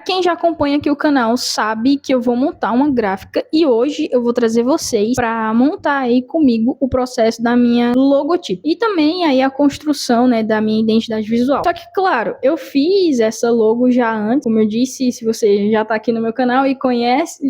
quem já acompanha aqui o canal sabe que eu vou montar uma gráfica e hoje eu vou trazer vocês para montar aí comigo o processo da minha logotipo e também aí a construção, né, da minha identidade visual. Só que, claro, eu fiz essa logo já antes, como eu disse, se você já tá aqui no meu canal e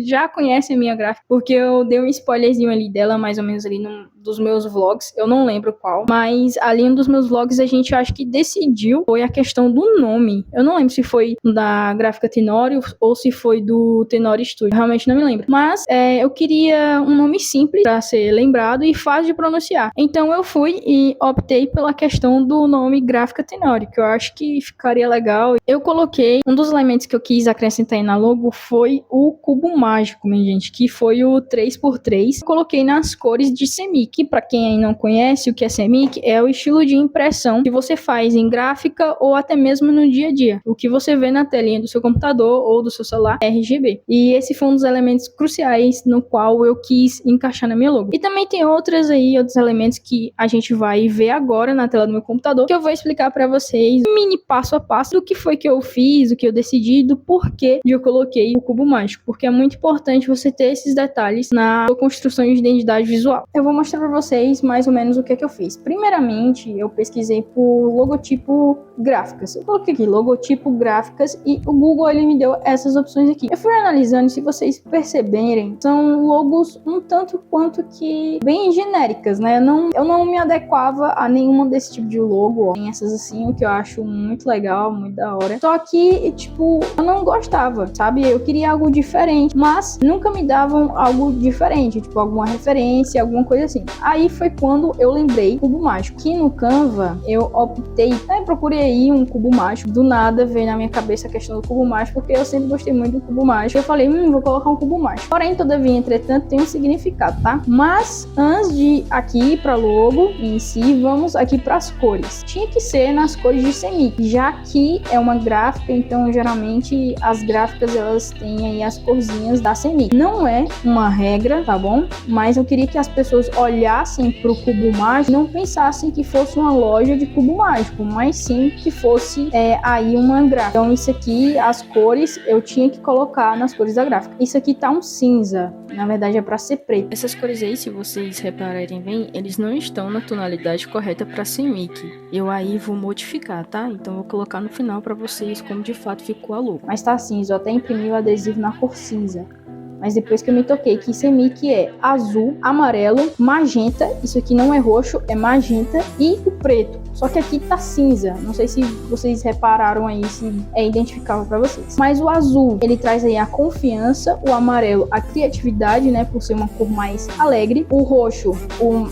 já conhece a minha gráfica, porque eu dei um spoilerzinho ali dela, mais ou menos ali num dos meus vlogs, eu não lembro qual, mas ali um dos meus vlogs a gente acho que decidiu, foi a questão do nome. Eu não lembro se foi da gráfica Tenório ou se foi do Tenório Studio, eu realmente não me lembro. Mas eu queria um nome simples para ser lembrado e fácil de pronunciar. Então eu fui e optei pela questão do nome Gráfica Tenório, que eu acho que ficaria legal. Eu coloquei, um dos elementos que eu quis acrescentar aí na logo foi o cubo mágico, minha gente, que foi o 3x3. Eu coloquei nas cores de CMYK, que para quem aí não conhece o que é CMYK, é o estilo de impressão que você faz em gráfica ou até mesmo no dia a dia. O que você vê na telinha do seu computador ou do seu celular é RGB. E esse foi um dos elementos cruciais no qual eu quis encaixar na minha logo. E também tem outros elementos que a gente vai ver agora na tela do meu computador, que eu vou explicar para vocês, um mini passo a passo do que foi que eu fiz, o que eu decidi, do porquê eu coloquei o cubo mágico, porque é muito importante você ter esses detalhes na sua construção de identidade visual. Eu vou mostrar para vocês mais ou menos o que eu fiz. Primeiramente, eu pesquisei por logotipo gráficas. Eu coloquei aqui logotipo gráficas e o Google ele me deu essas opções aqui. Eu fui analisando, se vocês perceberem, são logos um tanto quanto que bem genéricas, né? Eu não me adequava a nenhuma desse tipo de logo, ó. Tem essas assim, o que eu acho muito legal, muito da hora. Só que, tipo, eu não gostava, sabe? Eu queria algo diferente, mas nunca me davam algo diferente, tipo, alguma referência, alguma coisa assim. Aí foi quando eu lembrei cubo mágico, que no Canva eu optei, procurei aí um cubo mágico, do nada veio na minha cabeça a questão do cubo mágico, porque eu sempre gostei muito do cubo mágico. Eu falei, vou colocar um cubo mágico. Porém, todavia, entretanto, tem um significado, tá? Mas antes de aqui para logo em si, vamos aqui para as cores. Tinha que ser nas cores de CMYK, já que é uma gráfica, então geralmente as gráficas elas têm aí as corzinhas da CMYK. Não é uma regra, tá bom? Mas eu queria que as pessoas olhassem pro cubo mágico e não pensassem que fosse uma loja de cubo mágico, mas sim que fosse aí uma gráfica. Então isso aqui, as cores, eu tinha que colocar nas cores da gráfica. Isso aqui tá um cinza, na verdade é para ser preto. Essas cores aí, se vocês repararem bem, eles não estão na tonalidade correta para CMYK. Eu aí vou modificar, tá? Então vou colocar no final para vocês como de fato ficou a logo. Mas tá cinza, eu até imprimi o adesivo na cor cinza. Mas depois que eu me toquei que CMYK é azul, amarelo, magenta, isso aqui não é roxo, é magenta, e o preto. Só que aqui tá cinza. Não sei se vocês repararam aí, se é identificável para vocês. Mas o azul, ele traz aí a confiança, o amarelo, a criatividade, né, por ser uma cor mais alegre. O roxo,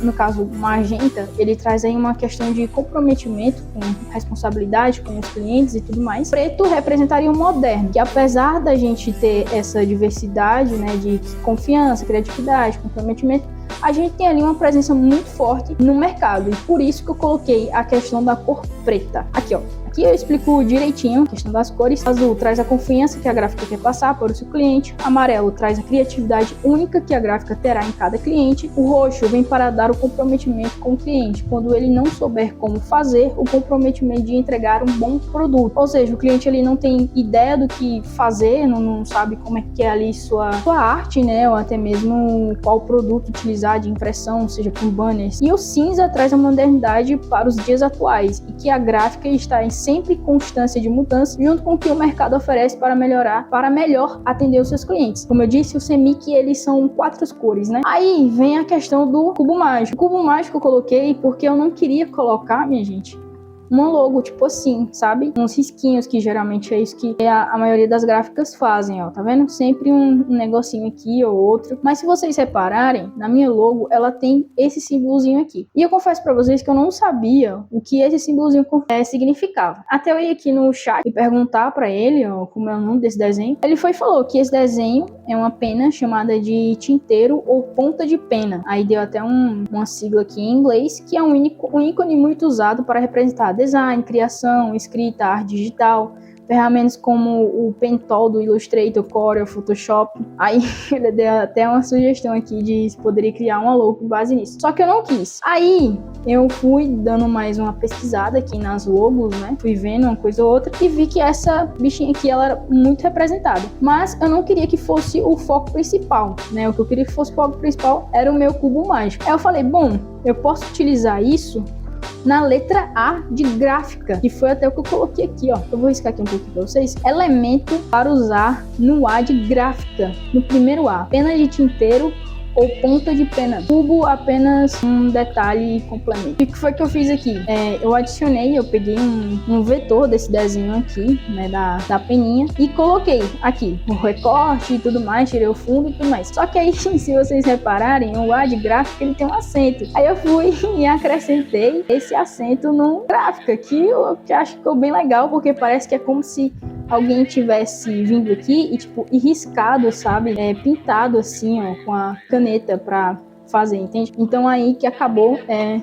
no caso magenta, ele traz aí uma questão de comprometimento com responsabilidade com os clientes e tudo mais. Preto representaria o moderno, que apesar da gente ter essa diversidade, né, de confiança, criatividade, comprometimento, a gente tem ali uma presença muito forte no mercado e por isso que eu coloquei a questão da cor preta. Aqui, ó. Aqui eu explico direitinho a questão das cores. Azul traz a confiança que a gráfica quer passar para o seu cliente. Amarelo traz a criatividade única que a gráfica terá em cada cliente. O roxo vem para dar o comprometimento com o cliente. Quando ele não souber como fazer, o comprometimento de entregar um bom produto. Ou seja, o cliente ele não tem ideia do que fazer, não sabe como é que é ali sua arte, né? Ou até mesmo qual produto utilizar de impressão, seja com banners. E o cinza traz a modernidade para os dias atuais e que a gráfica está em sempre constância de mudança, junto com o que o mercado oferece para melhor atender os seus clientes. Como eu disse, o CMYK, eles são 4 cores, né? Aí vem a questão do cubo mágico. O cubo mágico eu coloquei porque eu não queria colocar, minha gente, uma logo, tipo assim, sabe? Uns risquinhos, que geralmente é isso que a maioria das gráficas fazem, ó. Tá vendo? Sempre um negocinho aqui ou outro. Mas se vocês repararem, na minha logo, ela tem esse símbolozinho aqui. E eu confesso pra vocês que eu não sabia o que esse símbolozinho significava. Até eu ir aqui no chat e perguntar pra ele, ó, como é o nome desse desenho. Ele falou que esse desenho é uma pena chamada de tinteiro ou ponta de pena. Aí deu até uma sigla aqui em inglês, que é um ícone muito usado para representar design, criação, escrita, arte digital, ferramentas como o Pentool do Illustrator, Corel, Photoshop. Aí ele deu até uma sugestão aqui de se poderia criar uma logo com base nisso. Só que eu não quis. Aí eu fui dando mais uma pesquisada aqui nas logos, né? Fui vendo uma coisa ou outra e vi que essa bichinha aqui, ela era muito representada. Mas eu não queria que fosse o foco principal, né? O que eu queria que fosse o foco principal era o meu cubo mágico. Aí eu falei, bom, eu posso utilizar isso na letra A de gráfica, que foi até o que eu coloquei aqui, ó. Eu vou riscar aqui um pouquinho pra vocês. Elemento para usar no A de gráfica, no primeiro A. Pena de tinteiro ou ponta de pena. Cubo, apenas um detalhe e complemento. O que foi que eu fiz aqui? Eu adicionei, eu peguei um vetor desse desenho aqui, né, da peninha, e coloquei aqui o recorte e tudo mais, tirei o fundo e tudo mais. Só que aí, se vocês repararem, o A de gráfica, ele tem um acento. Aí eu fui e acrescentei esse acento no gráfica, que eu acho que ficou bem legal, porque parece que é como se alguém tivesse vindo aqui e, tipo, e riscado, sabe? Pintado assim, ó, com a caneta pra fazer, entende? Então aí que acabou,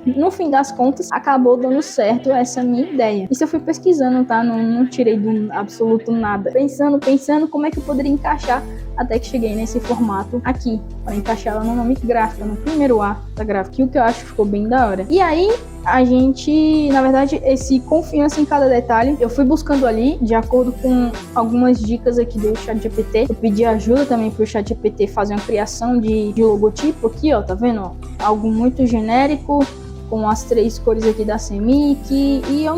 no fim das contas, acabou dando certo essa minha ideia. Isso eu fui pesquisando, tá? Não tirei do absoluto nada. Pensando como é que eu poderia encaixar, até que cheguei nesse formato aqui, para encaixar ela no nome gráfica, no primeiro A da gráfica, que o que eu acho que ficou bem da hora. E aí, a gente, na verdade, esse confiança em cada detalhe, eu fui buscando ali, de acordo com algumas dicas aqui do ChatGPT. Eu pedi ajuda também pro ChatGPT fazer uma criação de logotipo aqui, ó, tá vendo? Algo muito genérico, com as 3 cores aqui da CMYK, e eu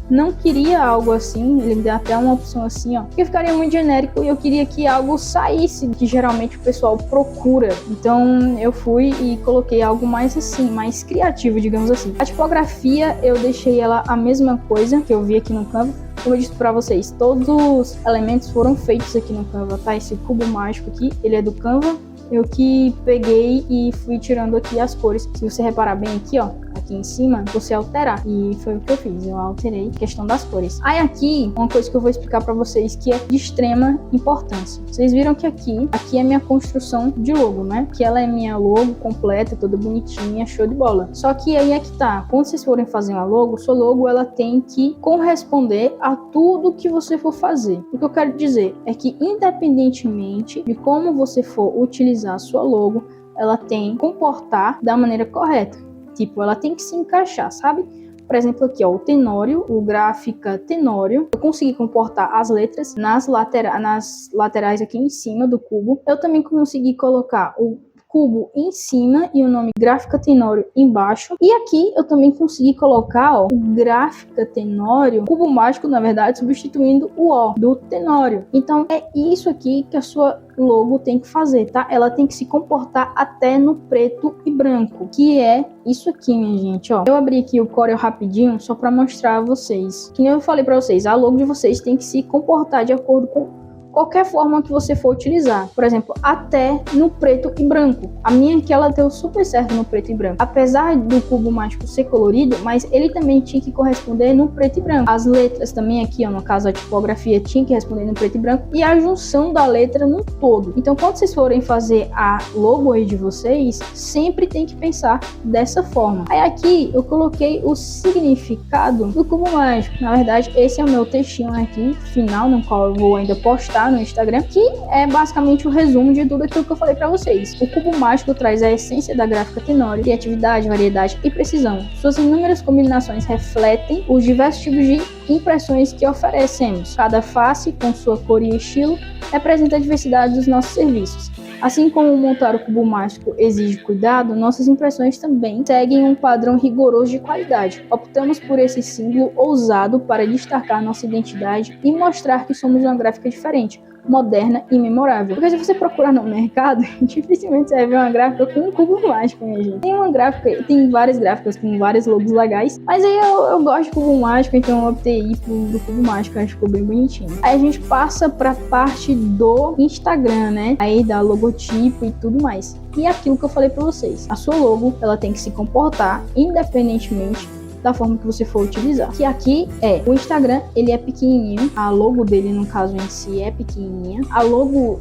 não queria algo assim. Ele me deu até uma opção assim, ó, que ficaria muito genérico, e eu queria que algo saísse que geralmente o pessoal procura. Então eu fui e coloquei algo mais assim, mais criativo, digamos assim. A tipografia eu deixei ela a mesma coisa que eu vi aqui no Canva. Como eu disse pra vocês, todos os elementos foram feitos aqui no Canva, tá? Esse cubo mágico aqui, ele é do Canva. Eu que peguei e fui tirando aqui as cores. Se você reparar bem aqui, ó, aqui em cima, você alterar. E foi o que eu fiz, eu alterei a questão das cores. Aí aqui, uma coisa que eu vou explicar pra vocês que é de extrema importância. Vocês viram que aqui é minha construção de logo, né? Que ela é minha logo completa, toda bonitinha, show de bola. Só que aí é que tá, quando vocês forem fazer uma logo, sua logo ela tem que corresponder a tudo que você for fazer. O que eu quero dizer é que independentemente de como você for utilizar a sua logo, ela tem que comportar da maneira correta. Tipo, ela tem que se encaixar, sabe? Por exemplo, aqui, ó, o Tenório, o Gráfica Tenório, eu consegui comportar as letras nas laterais aqui em cima do cubo. Eu também consegui colocar o cubo em cima e o nome Gráfica Tenório embaixo. E aqui eu também consegui colocar, ó, o Gráfica Tenório, cubo mágico, na verdade, substituindo o O do Tenório. Então é isso aqui que a sua logo tem que fazer, tá? Ela tem que se comportar até no preto e branco, que é isso aqui, minha gente, ó. Eu abri aqui o Corel rapidinho só para mostrar a vocês. Que nem eu falei para vocês, a logo de vocês tem que se comportar de acordo com qualquer forma que você for utilizar. Por exemplo, até no preto e branco. A minha aqui, ela deu super certo no preto e branco. Apesar do cubo mágico ser colorido, mas ele também tinha que corresponder no preto e branco. As letras também aqui, ó, no caso a tipografia, tinha que responder no preto e branco. E a junção da letra no todo. Então, quando vocês forem fazer a logo aí de vocês, sempre tem que pensar dessa forma. Aí aqui, eu coloquei o significado do cubo mágico. Na verdade, esse é o meu textinho aqui, final, no qual eu vou ainda postar no Instagram, que é basicamente o resumo de tudo aquilo que eu falei para vocês. O cubo mágico traz a essência da gráfica Tenório: criatividade, variedade e precisão. Suas inúmeras combinações refletem os diversos tipos de impressões que oferecemos. Cada face, com sua cor e estilo, representa a diversidade dos nossos serviços. Assim como montar o cubo mágico exige cuidado, nossas impressões também seguem um padrão rigoroso de qualidade. Optamos por esse símbolo ousado para destacar nossa identidade e mostrar que somos uma gráfica diferente, moderna e memorável. Porque se você procurar no mercado, dificilmente você vai ver uma gráfica com um cubo mágico, minha gente. Tem várias gráficas com vários logos legais, mas aí eu gosto de cubo mágico, então eu optei do cubo mágico, acho que ficou bem bonitinho. Aí a gente passa pra parte do Instagram, né? Aí da logotipo e tudo mais. E aquilo que eu falei pra vocês, a sua logo, ela tem que se comportar independentemente da forma que você for utilizar. Que aqui o Instagram, ele é pequenininho, a logo dele, no caso em si, é pequenininha. A logo,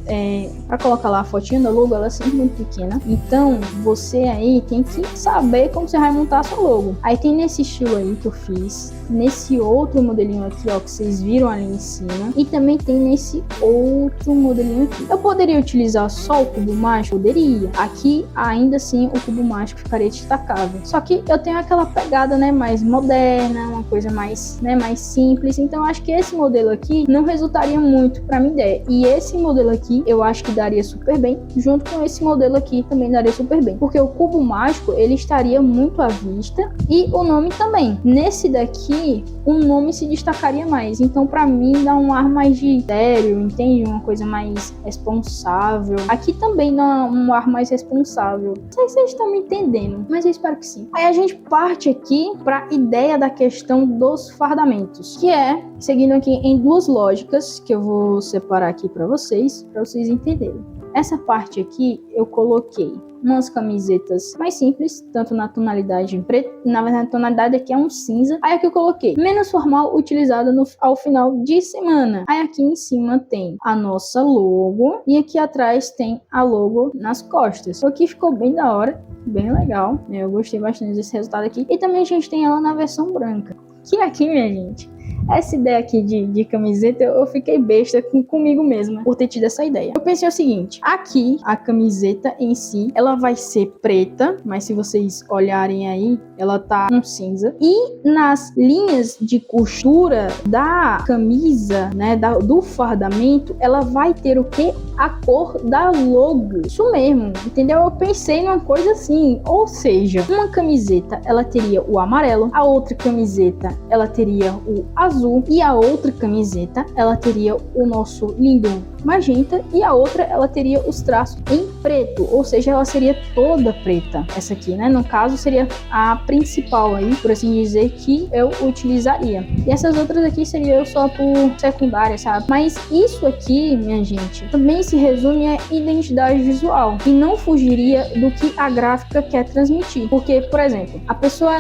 para colocar lá a fotinha da logo, ela é sempre muito pequena. Então, você aí tem que saber como você vai montar a sua logo. Aí tem nesse estilo aí que eu fiz, nesse outro modelinho aqui, ó, que vocês viram ali em cima, e também tem nesse outro modelinho aqui. Eu poderia utilizar só o cubo mágico? Poderia. Aqui, ainda assim, o cubo mágico ficaria destacável. Só que eu tenho aquela pegada, né, mais moderna, uma coisa mais, né, mais simples. Então, acho que esse modelo aqui não resultaria muito pra minha ideia. E esse modelo aqui, eu acho que daria super bem. Junto com esse modelo aqui, também daria super bem. Porque o cubo mágico, ele estaria muito à vista. E o nome também. Nesse daqui, o nome se destacaria mais. Então, pra mim, dá um ar mais de sério, entende? Uma coisa mais responsável. Aqui também dá um ar mais responsável. Não sei se vocês estão me entendendo, mas eu espero que sim. Aí a gente parte aqui pra ideia da questão dos fardamentos, que é, seguindo aqui em duas lógicas, que eu vou separar aqui pra vocês entenderem. Essa parte aqui, eu coloquei umas camisetas mais simples, tanto na tonalidade preta, na verdade a tonalidade aqui é um cinza. Aí aqui eu coloquei menos formal, utilizada ao final de semana. Aí aqui em cima tem a nossa logo e aqui atrás tem a logo nas costas. Aqui ficou bem da hora, bem legal, eu gostei bastante desse resultado aqui. E também a gente tem ela na versão branca, que aqui, minha gente, essa ideia aqui de camiseta, eu fiquei besta comigo mesma por ter tido essa ideia. Eu pensei o seguinte, aqui a camiseta em si, ela vai ser preta, mas se vocês olharem aí, ela tá um cinza. E nas linhas de costura da camisa, né, do fardamento, ela vai ter o quê? A cor da logo. Isso mesmo, entendeu? Eu pensei numa coisa assim, ou seja, uma camiseta, ela teria o amarelo, a outra camiseta, ela teria o azul e a outra camiseta, ela teria o nosso lindo magenta e a outra, ela teria os traços em preto, ou seja, ela seria toda preta. Essa aqui, né, no caso, seria a principal aí, por assim dizer, que eu utilizaria. E essas outras aqui seriam só por secundária, sabe? Mas isso aqui, minha gente, também se resume à identidade visual e não fugiria do que a gráfica quer transmitir. Porque, por exemplo, a pessoa,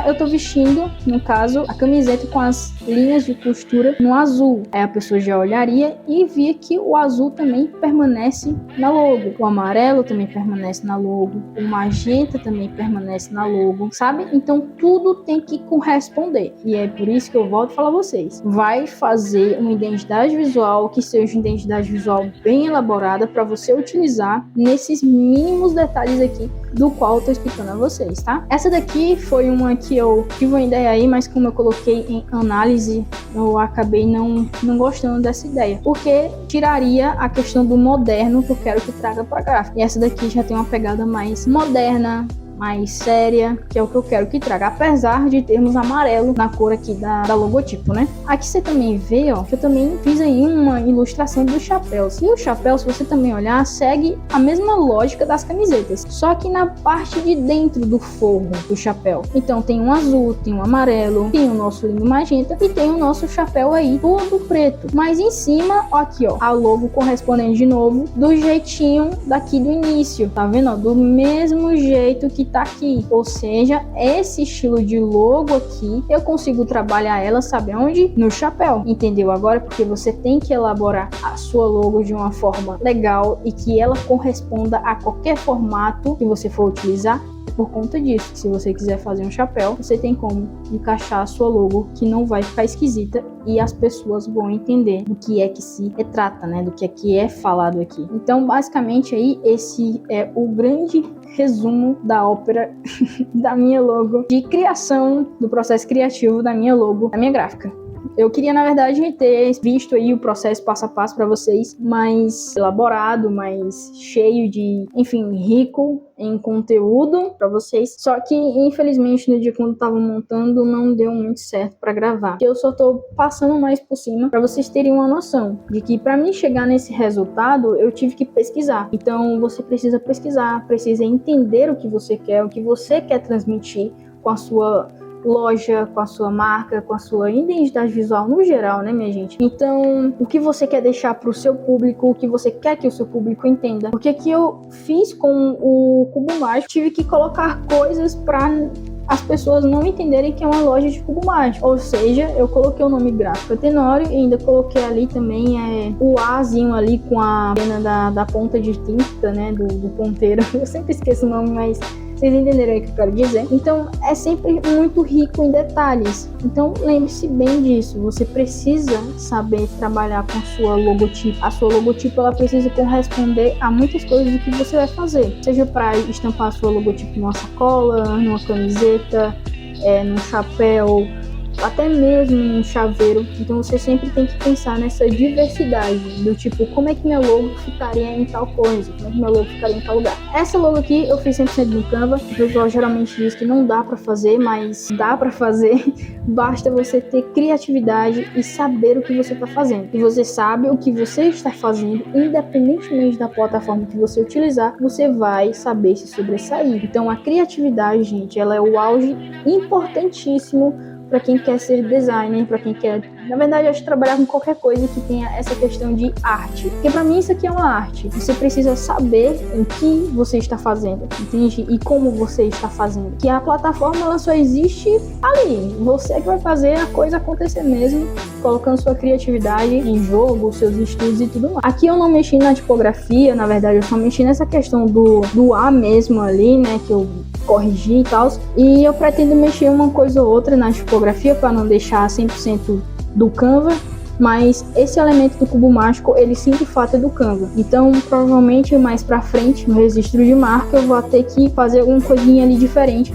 eu tô vestindo, no caso, a camiseta com as linhas de costura no azul. Aí a pessoa já olharia e via que o azul também permanece na logo. O amarelo também permanece na logo. O magenta também permanece na logo, sabe? Então tudo tem que corresponder. E é por isso que eu volto a falar a vocês. Vai fazer uma identidade visual que seja uma identidade visual bem elaborada para você utilizar nesses mínimos detalhes aqui do qual eu tô explicando a vocês, tá? Essa daqui foi uma que eu tive uma ideia aí, mas como eu coloquei em análise, eu acabei não gostando dessa ideia, porque tiraria a questão do moderno que eu quero que traga pra gráfica. E essa daqui já tem uma pegada mais moderna, mais séria, que é o que eu quero que traga, apesar de termos amarelo na cor aqui da logotipo, né? Aqui você também vê, ó, que eu também fiz aí uma ilustração dos chapéus. E o chapéu, se você também olhar, segue a mesma lógica das camisetas, só que na parte de dentro do forro do chapéu. Então tem um azul, tem um amarelo, tem o nosso lindo magenta e tem o nosso chapéu aí todo preto. Mas em cima, ó, aqui, ó, a logo correspondendo de novo do jeitinho daqui do início, tá vendo, ó? Do mesmo jeito que tá aqui, ou seja, esse estilo de logo aqui, eu consigo trabalhar ela, sabe onde? No chapéu, entendeu agora? Porque você tem que elaborar a sua logo de uma forma legal e que ela corresponda a qualquer formato que você for utilizar. Por conta disso, se você quiser fazer um chapéu, você tem como encaixar a sua logo que não vai ficar esquisita e as pessoas vão entender do que é que se retrata, né? Do que é falado aqui. Então, basicamente aí, esse é o grande resumo da ópera da minha logo, de criação, do processo criativo da minha logo, da minha gráfica. Eu queria, na verdade, ter visto aí o processo passo a passo para vocês, mais elaborado, mais cheio de, enfim, rico em conteúdo para vocês. Só que, infelizmente, no dia quando eu tava montando, não deu muito certo para gravar. Eu só tô passando mais por cima para vocês terem uma noção de que para mim chegar nesse resultado, eu tive que pesquisar. Então, você precisa pesquisar, precisa entender o que você quer transmitir com a sua loja, com a sua marca, com a sua identidade visual no geral, né, minha gente? Então, o que você quer deixar pro seu público, o que você quer que o seu público entenda. Porque que eu fiz com o Cubo Mágico, tive que colocar coisas pra as pessoas não entenderem que é uma loja de cubo mágico. Ou seja, eu coloquei o nome Gráfica Tenório e ainda coloquei ali também o Azinho ali com a pena da ponta de tinta, né, do ponteiro. Eu sempre esqueço o nome, mas vocês entenderam aí o que eu quero dizer. Então, é sempre muito rico em detalhes. Então, lembre-se bem disso. Você precisa saber trabalhar com a sua logotipo. A sua logotipo, ela precisa corresponder a muitas coisas do que você vai fazer. Seja para estampar a sua logotipo numa sacola, numa camiseta, num chapéu, até mesmo num chaveiro. Então você sempre tem que pensar nessa diversidade do tipo, como é que meu logo ficaria em tal coisa, como é que meu logo ficaria em tal lugar. Essa logo aqui eu fiz 100% no Canva. O pessoal geralmente diz que não dá pra fazer, mas dá pra fazer. Basta você ter criatividade e saber o que você tá fazendo. E você sabe o que você está fazendo, independentemente da plataforma que você utilizar, você vai saber se sobressair. Então a criatividade, gente, ela é o auge importantíssimo para quem quer ser designer, para quem quer, na verdade, acho que trabalhar com qualquer coisa que tenha essa questão de arte. Porque para mim isso aqui é uma arte. Você precisa saber o que você está fazendo, entende? E como você está fazendo. Que a plataforma ela só existe ali. Você é que vai fazer a coisa acontecer mesmo, colocando sua criatividade em jogo, seus estudos e tudo mais. Aqui eu não mexi na tipografia, na verdade, eu só mexi nessa questão do A mesmo ali, né, que eu corrigi e tal, e eu pretendo mexer uma coisa ou outra na tipografia para não deixar 100% do Canva, mas esse elemento do cubo mágico, ele sim de fato é do Canva. Então, provavelmente mais pra frente, no registro de marca, eu vou ter que fazer alguma coisinha ali diferente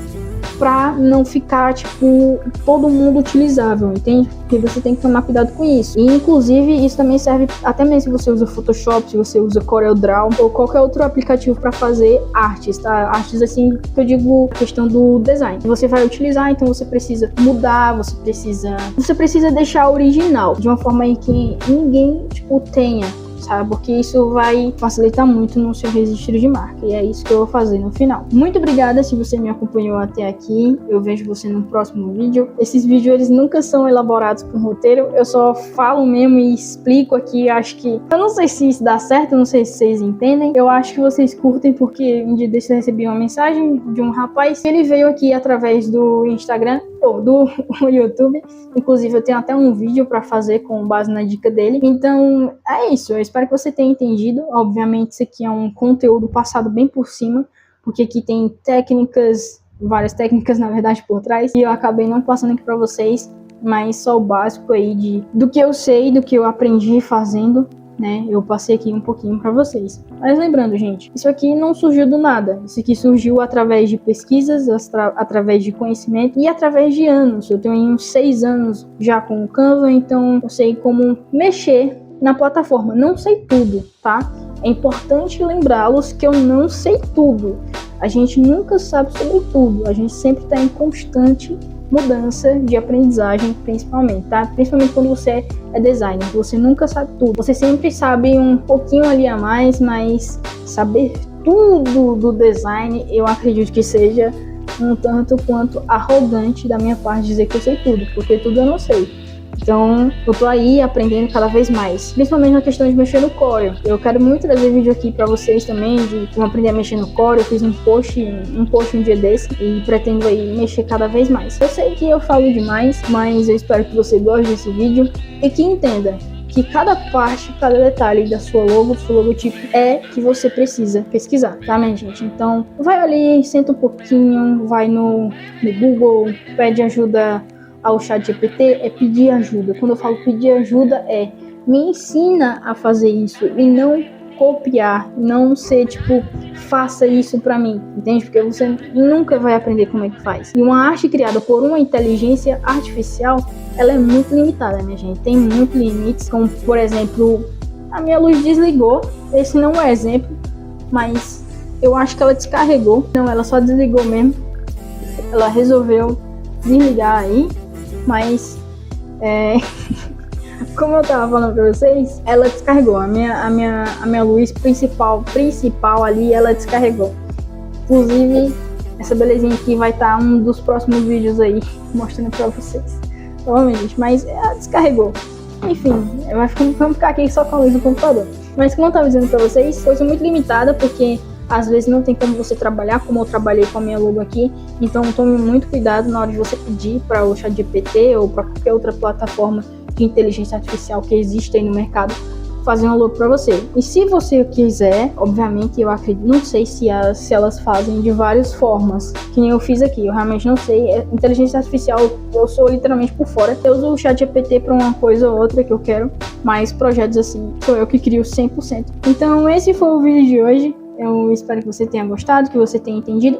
pra não ficar, tipo, todo mundo utilizável, entende? Porque você tem que tomar cuidado com isso. E, inclusive, isso também serve até mesmo se você usa Photoshop, se você usa CorelDRAW ou qualquer outro aplicativo para fazer artes, tá? Artes, assim, que eu digo, questão do design. Você vai utilizar, então você precisa mudar, você precisa deixar original, de uma forma em que ninguém, tipo, tenha, sabe? Porque isso vai facilitar muito no seu registro de marca. E é isso que eu vou fazer no final. Muito obrigada se você me acompanhou até aqui. Eu vejo você no próximo vídeo. Esses vídeos, eles nunca são elaborados com roteiro. Eu só falo mesmo e explico aqui. Acho que... eu não sei se isso dá certo, não sei se vocês entendem. Eu acho que vocês curtem porque um dia desse eu recebi uma mensagem de um rapaz. Ele veio aqui através do Instagram, ou do YouTube. Inclusive, eu tenho até um vídeo para fazer com base na dica dele. Então, é isso. Eu espero que você tenha entendido. Obviamente, isso aqui é um conteúdo passado bem por cima, porque aqui tem técnicas, várias técnicas, na verdade, por trás, e eu acabei não passando aqui para vocês, mas só o básico aí do que eu sei, do que eu aprendi fazendo, né? Eu passei aqui um pouquinho para vocês. Mas lembrando, gente, isso aqui não surgiu do nada. Isso aqui surgiu através de pesquisas, através de conhecimento e através de anos. Eu tenho uns 6 anos já com o Canva, então eu sei como mexer na plataforma. Não sei tudo, tá? É importante lembrá-los que eu não sei tudo. A gente nunca sabe sobre tudo. A gente sempre está em constante mudança de aprendizagem, principalmente, tá? Principalmente quando você é designer, você nunca sabe tudo. Você sempre sabe um pouquinho ali a mais, mas saber tudo do design, eu acredito que seja um tanto quanto arrogante da minha parte dizer que eu sei tudo, porque tudo eu não sei. Então, eu tô aí aprendendo cada vez mais, principalmente na questão de mexer no Corel. Eu quero muito trazer vídeo aqui pra vocês também de como aprender a mexer no Corel. Eu fiz um post um dia desse e pretendo aí mexer cada vez mais. Eu sei que eu falo demais, mas eu espero que você goste desse vídeo e que entenda que cada parte, cada detalhe da sua logo, do seu logotipo é que você precisa pesquisar, tá, minha gente? Então, vai ali, senta um pouquinho, vai no Google, pede ajuda ao ChatGPT, é pedir ajuda. Quando eu falo pedir ajuda, me ensina a fazer isso e não copiar, não ser tipo, faça isso pra mim, entende? Porque você nunca vai aprender como é que faz. E uma arte criada por uma inteligência artificial, ela é muito limitada, minha gente. Tem muitos limites, como por exemplo, a minha luz desligou. Esse não é exemplo, mas eu acho que ela descarregou. Não, ela só desligou mesmo. Ela resolveu desligar aí. Mas, como eu tava falando pra vocês, ela descarregou. A minha luz principal ali, ela descarregou. Inclusive, essa belezinha aqui vai estar um dos próximos vídeos aí, mostrando pra vocês. Provavelmente, mas ela descarregou. Enfim, vamos ficar aqui só com a luz do computador. Mas como eu tava dizendo pra vocês, coisa muito limitada, porque às vezes não tem como você trabalhar como eu trabalhei com a minha logo aqui, então tome muito cuidado na hora de você pedir para o ChatGPT ou para qualquer outra plataforma de inteligência artificial que existe aí no mercado fazer um logo para você. E se você quiser, obviamente, eu acredito, não sei se elas fazem de várias formas, que nem eu fiz aqui, eu realmente não sei. Inteligência artificial, eu sou literalmente por fora. Eu uso o ChatGPT para uma coisa ou outra que eu quero, mas projetos assim, sou eu que crio 100%. Então esse foi o vídeo de hoje. Eu espero que você tenha gostado, que você tenha entendido.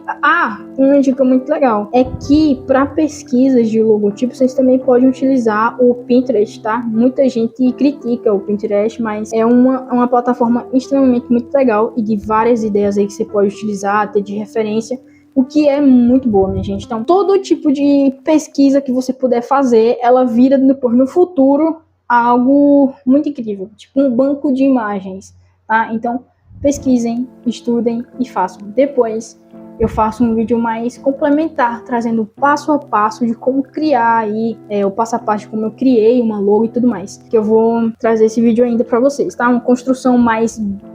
Uma dica muito legal é que para pesquisas de logotipo, vocês também podem utilizar o Pinterest, tá? Muita gente critica o Pinterest, mas é uma plataforma extremamente muito legal e de várias ideias aí que você pode utilizar, ter de referência, o que é muito boa, minha gente. Então, todo tipo de pesquisa que você puder fazer, ela vira depois no futuro algo muito incrível, tipo um banco de imagens, tá? Então, pesquisem, estudem e façam. Depois eu faço um vídeo mais complementar, trazendo passo a passo de como criar aí, o passo a passo de como eu criei uma logo e tudo mais. Que eu vou trazer esse vídeo ainda para vocês, tá? Uma construção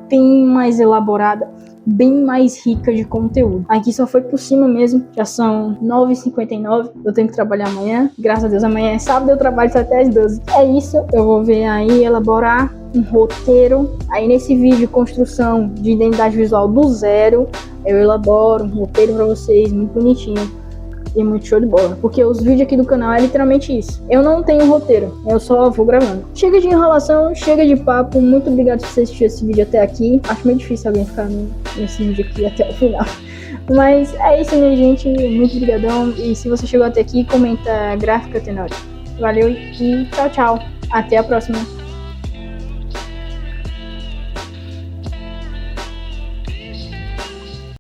bem mais elaborada, bem mais rica de conteúdo. Aqui só foi por cima mesmo, já são 9h59, eu tenho que trabalhar amanhã, graças a Deus amanhã é sábado, eu trabalho até às 12. É isso, eu vou ver aí, elaborar um roteiro, aí nesse vídeo construção de identidade visual do zero, eu elaboro um roteiro pra vocês, muito bonitinho e muito show de bola, porque os vídeos aqui do canal é literalmente isso, eu não tenho roteiro, eu só vou gravando. Chega de enrolação, chega de papo, muito obrigado por você assistir esse vídeo até aqui, acho meio difícil alguém ficar nesse vídeo aqui até o final, mas é isso, minha gente, muito obrigadão, e se você chegou até aqui, comenta gráfica Tenório. Valeu e tchau, tchau, até a próxima.